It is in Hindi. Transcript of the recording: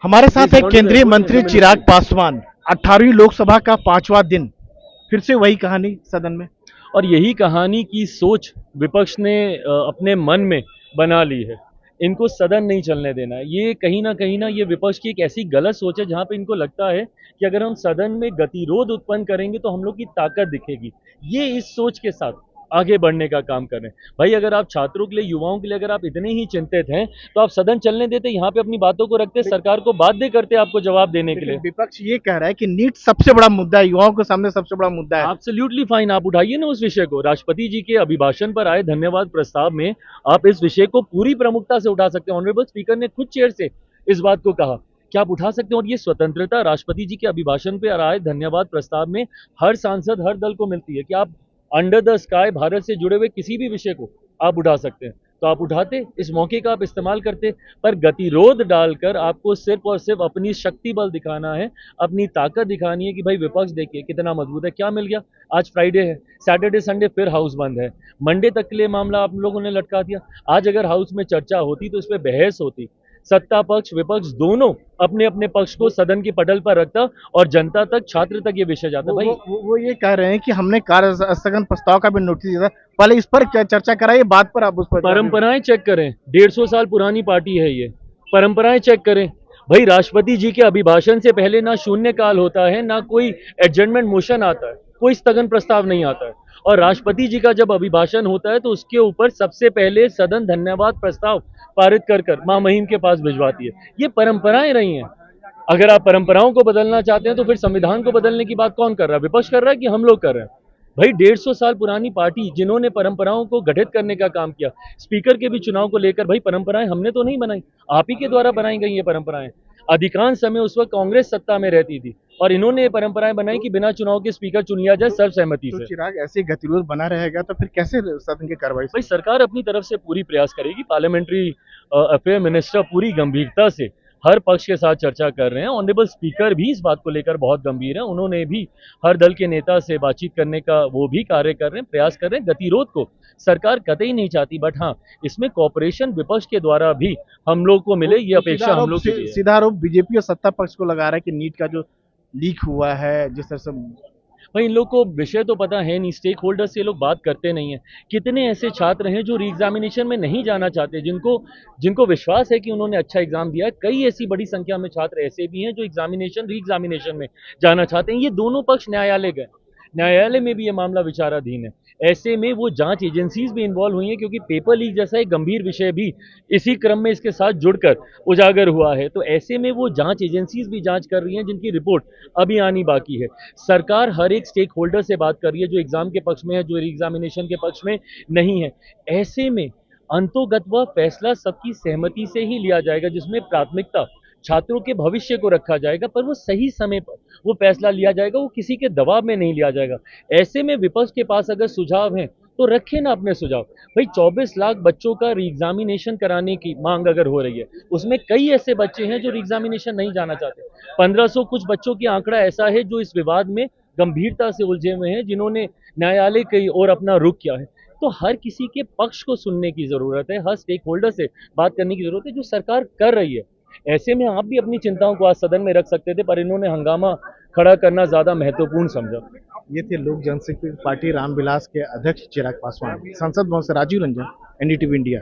हमारे साथ है केंद्रीय मंत्री चिराग पासवान। 18वीं लोकसभा का 5वां दिन, फिर से वही कहानी सदन में। और यही कहानी की सोच विपक्ष ने अपने मन में बना ली है। इनको सदन नहीं चलने देना है। ये कहीं ना ये विपक्ष की एक ऐसी गलत सोच है जहां पे इनको लगता है कि अगर हम सदन में गतिरोध उत्पन्न करेंगे तो हम लोग की ताकत दिखेगी। ये इस सोच के साथ आगे बढ़ने का काम कर रहे हैं। भाई अगर आप छात्रों के लिए, युवाओं के लिए अगर आप इतने ही चिंतित हैं तो आप सदन चलने देते, यहाँ पे अपनी बातों को रखते, सरकार को बाध्य करते आपको जवाब देने के लिए। विपक्ष ये कह रहा है कि नीट सबसे बड़ा मुद्दा है, युवाओं के सामने सबसे बड़ा मुद्दा है। एब्सोल्युटली फाइन, आप उठाइए ना उस विषय को। राष्ट्रपति जी के अभिभाषण पर आए धन्यवाद प्रस्ताव में आप इस विषय को पूरी प्रमुखता से उठा सकते हैं। ऑनरेबल स्पीकर ने खुद चेयर से इस बात को कहा कि आप उठा सकते हैं। और ये स्वतंत्रता राष्ट्रपति जी के अभिभाषण पर आए धन्यवाद प्रस्ताव में हर सांसद, हर दल को मिलती है कि आप अंडर द स्काई भारत से जुड़े हुए किसी भी विषय को आप उठा सकते हैं। तो आप उठाते, इस मौके का आप इस्तेमाल करते, पर गतिरोध डालकर आपको सिर्फ और सिर्फ अपनी शक्ति बल दिखाना है, अपनी ताकत दिखानी है कि भाई विपक्ष देखिए कितना मजबूत है। क्या मिल गया? आज फ्राइडे है, सैटरडे संडे फिर हाउस बंद है, मंडे तक के लिए मामला आप लोगों ने लटका दिया। आज अगर हाउस में चर्चा होती तो इस पर बहस होती, सत्ता पक्ष विपक्ष दोनों अपने अपने पक्ष को सदन की पटल पर रखता और जनता तक, छात्र तक ये विषय जाता। भाई वो ये कह रहे हैं कि हमने कार्य स्थगन प्रस्ताव का भी नोटिस दिया था, पहले इस पर क्या चर्चा कराइए, बात पर आप उस पर। परंपराएं चेक करें, 150 साल पुरानी पार्टी है ये, परंपराएं चेक करें। भाई राष्ट्रपति जी के अभिभाषण से पहले ना शून्यकाल होता है, ना कोई एडजर्नमेंट मोशन आता है, कोई स्थगन प्रस्ताव नहीं आता है। और राष्ट्रपति जी का जब अभिभाषण होता है तो उसके ऊपर सबसे पहले सदन धन्यवाद प्रस्ताव पारित कर मां महिम के पास भिजवाती है। ये परंपराएं रही हैं। अगर आप परंपराओं को बदलना चाहते हैं तो फिर संविधान को बदलने की बात कौन कर रहा है? विपक्ष कर रहा है कि हम लोग कर रहे हैं? भाई 150 साल पुरानी पार्टी जिन्होंने परंपराओं को गठित करने का काम किया, स्पीकर के भी चुनाव को लेकर, भाई परंपराएं हमने तो नहीं बनाई, आप ही के द्वारा बनाई गई ये परंपराएं। अधिकांश समय उस वक्त कांग्रेस सत्ता में रहती थी और इन्होंने ये परंपराएं बनाई कि बिना चुनाव के स्पीकर चुन लिया जाए सर्वसहमति तो से। चिराग, ऐसे गतिरोध बना रहेगा तो फिर कैसे सदन की कार्रवाई? भाई सरकार अपनी तरफ से पूरी प्रयास करेगी। पार्लियामेंट्री अफेयर मिनिस्टर पूरी गंभीरता से हर पक्ष के साथ चर्चा कर रहे हैं। ऑनरेबल स्पीकर भी इस बात को लेकर बहुत गंभीर है, उन्होंने भी हर दल के नेता से बातचीत करने का वो भी कार्य कर रहे हैं, प्रयास कर रहे हैं। गतिरोध को सरकार कतई नहीं चाहती, बट हाँ इसमें कॉपरेशन विपक्ष के द्वारा भी हम लोग को मिले, ये अपेक्षा हम लोग की है। सीधा आरोप बीजेपी और सत्ता पक्ष को लगा रहा है कि नीट का जो लीक हुआ है, जिस तरह से। भाई इन लोग को विषय तो पता है नहीं, स्टेक होल्डर से ये लोग बात करते नहीं है। कितने ऐसे छात्र हैं जो री एग्जामिनेशन में नहीं जाना चाहते, जिनको जिनको विश्वास है कि उन्होंने अच्छा एग्जाम दिया है। कई ऐसी बड़ी संख्या में छात्र ऐसे भी हैं जो री एग्जामिनेशन में जाना चाहते हैं। ये दोनों पक्ष न्यायालय गए, न्यायालय में भी ये मामला विचाराधीन है। ऐसे में वो जांच एजेंसीज भी इन्वॉल्व हुई हैं, क्योंकि पेपर लीक जैसा एक गंभीर विषय भी इसी क्रम में इसके साथ जुड़कर उजागर हुआ है। तो ऐसे में वो जांच एजेंसीज भी जांच कर रही हैं, जिनकी रिपोर्ट अभी आनी बाकी है। सरकार हर एक स्टेक होल्डर से बात कर रही है, जो एग्जाम के पक्ष में है, जो एग्जामिनेशन के पक्ष में नहीं है। ऐसे में अंतोगत्वा फैसला सबकी सहमति से ही लिया जाएगा, जिसमें प्राथमिकता छात्रों के भविष्य को रखा जाएगा, पर वो सही समय पर वो फैसला लिया जाएगा, वो किसी के दबाव में नहीं लिया जाएगा। ऐसे में विपक्ष के पास अगर सुझाव हैं तो रखे ना अपने सुझाव। भाई 24 लाख बच्चों का री एग्जामिनेशन कराने की मांग अगर हो रही है, उसमें कई ऐसे बच्चे हैं जो री एग्जामिनेशन नहीं जाना चाहते। 1500 कुछ बच्चों की आंकड़ा ऐसा है जो इस विवाद में गंभीरता से उलझे हुए हैं, जिन्होंने न्यायालय की ओर अपना रुख किया है। तो हर किसी के पक्ष को सुनने की जरूरत है, हर स्टेक होल्डर से बात करने की जरूरत है, जो सरकार कर रही है। ऐसे में आप भी अपनी चिंताओं को आज सदन में रख सकते थे, पर इन्होंने हंगामा खड़ा करना ज्यादा महत्वपूर्ण समझा। ये थे लोक जनशक्ति पार्टी रामविलास के अध्यक्ष चिराग पासवान। संसद भवन से राजीव रंजन, एनडीटीवी इंडिया।